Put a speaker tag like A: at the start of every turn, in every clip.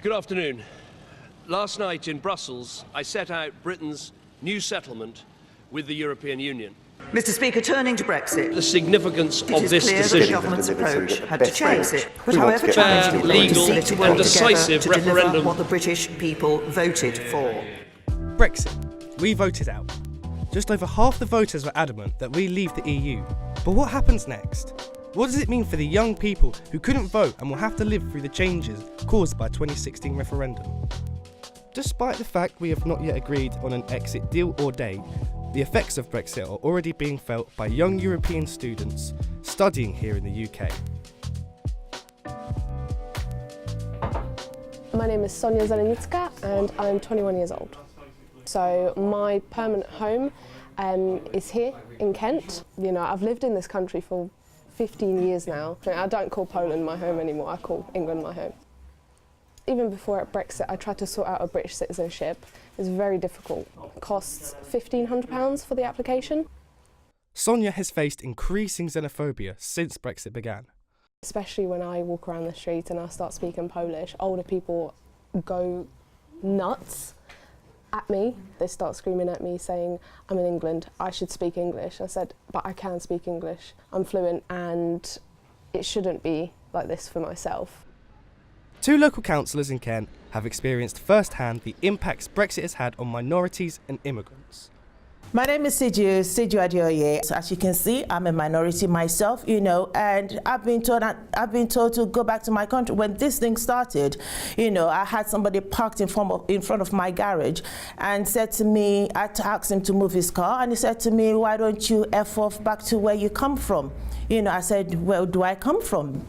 A: Good afternoon. Last night in Brussels, I set out Britain's new settlement with the European Union.
B: Mr. Speaker, turning to Brexit.
A: The significance of this
B: It is clear that the
A: decision.
B: government's approach had to change it. But however
A: fair,
B: challenging,
A: legal
B: to seek to work
A: and decisive
B: together to deliver
A: referendum.
B: what the British people voted for.
C: Brexit. We voted out. Just over half the voters were adamant that we leave the EU. But what happens next? What does it mean for the young people who couldn't vote and will have to live through the changes caused by the 2016 referendum? Despite the fact we have not yet agreed on an exit deal or date, the effects of Brexit are already being felt by young European students studying here in the UK.
D: My name is Sonia Zelenicka and I'm 21 years old. So my permanent home is here in Kent. You know, I've lived in this country for 15 years now. I don't call Poland my home anymore, I call England my home. Even before at Brexit, I tried to sort out a British citizenship. It's very difficult. It costs £1,500 for the application.
C: Sonia has faced increasing xenophobia since Brexit began.
D: Especially when I walk around the street and I start speaking Polish, older people go nuts at me. They start screaming at me saying, I'm in England, I should speak English. I said, but I can speak English. I'm fluent and it shouldn't be like this for myself.
C: Two local councillors in Kent have experienced firsthand the impacts Brexit has had on minorities and immigrants.
E: My name is Siju Adioye. So as you can see, I'm a minority myself, and I've been told to go back to my country. When this thing started, I had somebody parked in front of my garage and said to me, I had to ask him to move his car, and he said to me, why don't you F off back to where you come from? I said, where do I come from?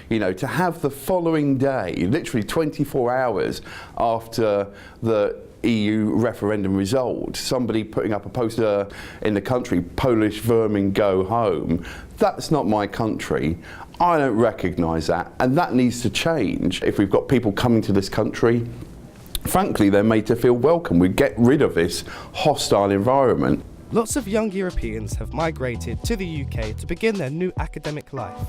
F: To have the following day, literally 24 hours after the EU referendum result, somebody putting up a poster in the country, Polish vermin go home. That's not my country. I don't recognise that, and that needs to change. If we've got people coming to this country, frankly, they're made to feel welcome. We get rid of this hostile environment.
C: Lots of young Europeans have migrated to the UK to begin their new academic life.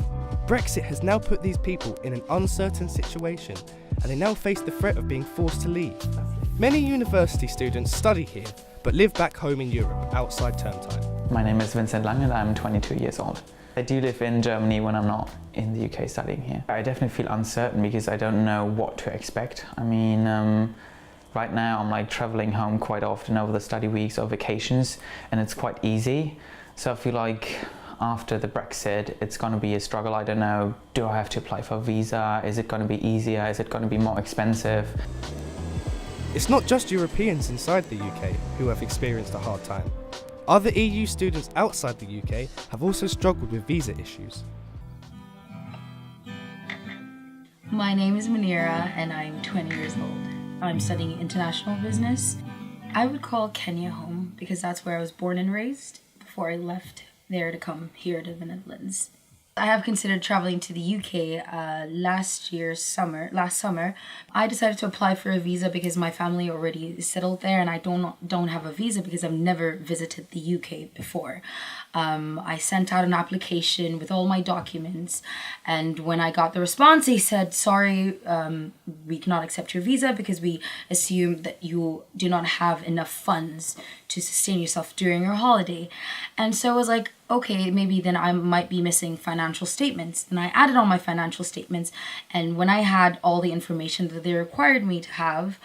C: Brexit has now put these people in an uncertain situation, and they now face the threat of being forced to leave. Many university students study here, but live back home in Europe outside term time.
G: My name is Vincent Lang and I'm 22 years old. I do live in Germany when I'm not in the UK studying here. I definitely feel uncertain because I don't know what to expect. Right now I'm traveling home quite often over the study weeks or vacations, and it's quite easy. So I feel like after the Brexit, it's going to be a struggle. I don't know, do I have to apply for a visa? Is it going to be easier? Is it going to be more expensive?
C: It's not just Europeans inside the UK who have experienced a hard time. Other EU students outside the UK have also struggled with visa issues.
H: My name is Munira and I'm 20 years old. I'm studying international business. I would call Kenya home because that's where I was born and raised before I left there to come here to the Netherlands. I have considered traveling to the UK last summer. I decided to apply for a visa because my family already is settled there and I don't have a visa because I've never visited the UK before. I sent out an application with all my documents, and when I got the response, they said, sorry, we cannot accept your visa because we assume that you do not have enough funds to sustain yourself during your holiday. And so I was like, okay, maybe then I might be missing financial statements. And I added all my financial statements, and when I had all the information that they required me to have,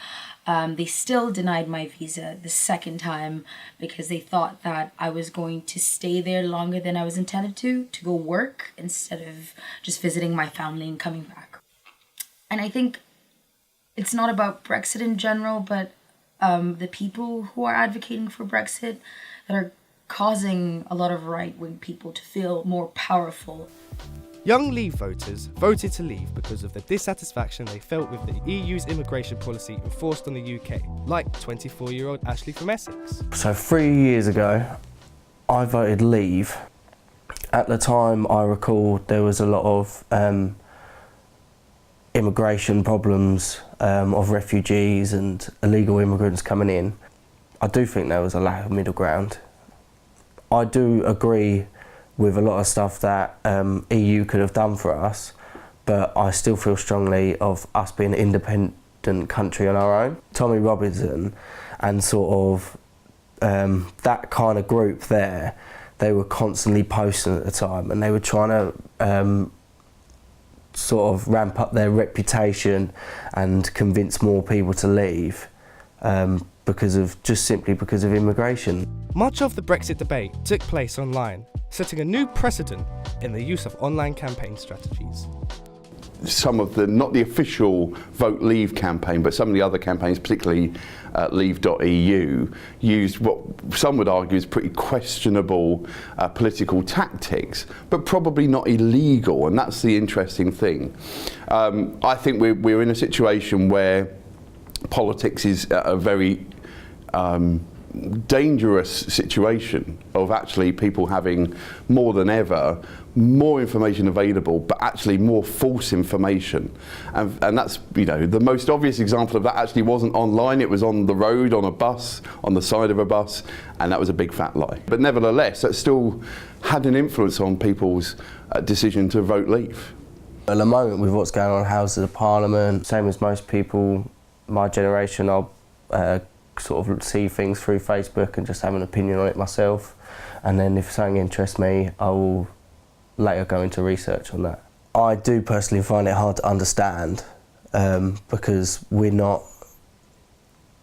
H: they still denied my visa the second time because they thought that I was going to stay there longer than I was intended to go work instead of just visiting my family and coming back. And I think it's not about Brexit in general, but the people who are advocating for Brexit that are causing a lot of right-wing people to feel more powerful.
C: Young Leave voters voted to leave because of the dissatisfaction they felt with the EU's immigration policy enforced on the UK, like 24-year-old Ashley from Essex.
I: So 3 years ago, I voted leave. At the time, I recall there was a lot of immigration problems of refugees and illegal immigrants coming in. I do think there was a lack of middle ground. I do agree with a lot of stuff that EU could have done for us, but I still feel strongly of us being an independent country on our own. Tommy Robinson and sort of that kind of group there, they were constantly posting at the time, and they were trying to sort of ramp up their reputation and convince more people to leave simply because of immigration.
C: Much of the Brexit debate took place online, setting a new precedent in the use of online campaign strategies.
F: Some of the, not the official Vote Leave campaign, but some of the other campaigns, particularly Leave.eu, used what some would argue is pretty questionable political tactics, but probably not illegal, and that's the interesting thing. I think we're in a situation where politics is a very dangerous situation of actually people having more than ever more information available, but actually more false information, and that's, you know, the most obvious example of that actually wasn't online. It was on the road, on a bus, on the side of a bus, and that was a big fat lie. But nevertheless, that still had an influence on people's decision to vote Leave.
I: At the moment, with what's going on in Houses of Parliament, same as most people my generation, I'll sort of see things through Facebook and just have an opinion on it myself, and then if something interests me, I will later go into research on that. I do personally find it hard to understand because we're not,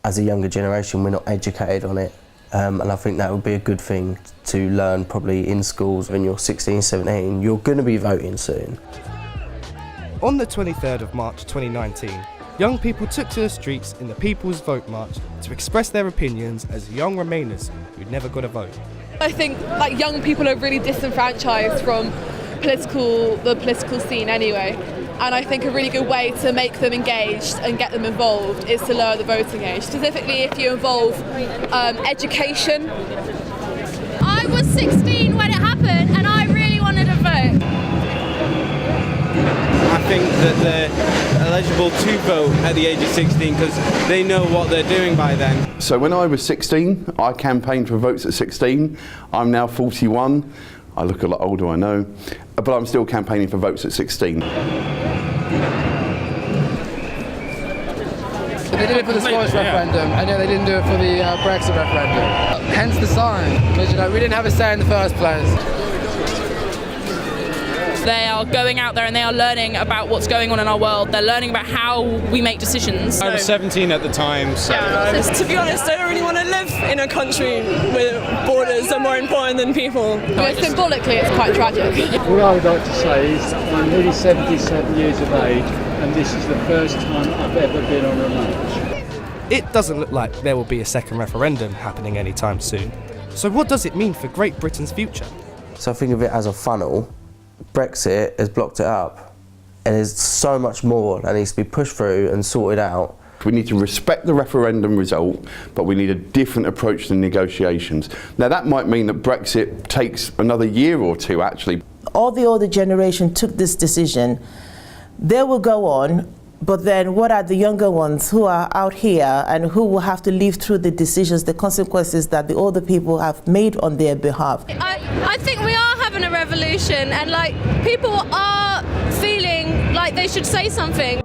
I: as a younger generation, we're not educated on it, and I think that would be a good thing to learn probably in schools. When you're 16, 17, you're going to be voting soon.
C: On the 23rd of March 2019, young people took to the streets in the People's Vote March to express their opinions as young Remainers who'd never got a vote.
J: I think like young people are really disenfranchised from the political scene anyway, and I think a really good way to make them engaged and get them involved is to lower the voting age. Specifically, if you involve education.
K: I was 16 when it happened, and I really wanted to vote.
L: I think that they're eligible to vote at the age of 16 because they know what they're doing by then.
F: So when I was 16, I campaigned for votes at 16. I'm now 41. I look a lot older, I know, but I'm still campaigning for votes at 16.
M: They did it for the Scottish referendum, and yet they didn't do it for the Brexit referendum. Hence the sign, because, you know, we didn't have a say in the first place.
N: They are going out there and they are learning about what's going on in our world. They're learning about how we make decisions.
L: I was 17 at the time, so...
O: To be honest, I don't really want to live in a country where borders are more important than people.
J: But symbolically, it's quite tragic.
P: What I would like to say is I'm nearly 77 years of age, and this is the first time I've ever been on a march.
C: It doesn't look like there will be a second referendum happening anytime soon. So what does it mean for Great Britain's future?
I: So think of it as a funnel. Brexit has blocked it up, and there's so much more that needs to be pushed through and sorted out.
F: We need to respect the referendum result, but we need a different approach to negotiations. Now that might mean that Brexit takes another year or two actually.
E: All the older generation took this decision. They will go on, but then what are the younger ones who are out here and who will have to live through the decisions, the consequences that the older people have made on their behalf?
K: I think we are having a revolution, and like people are feeling like they should say something,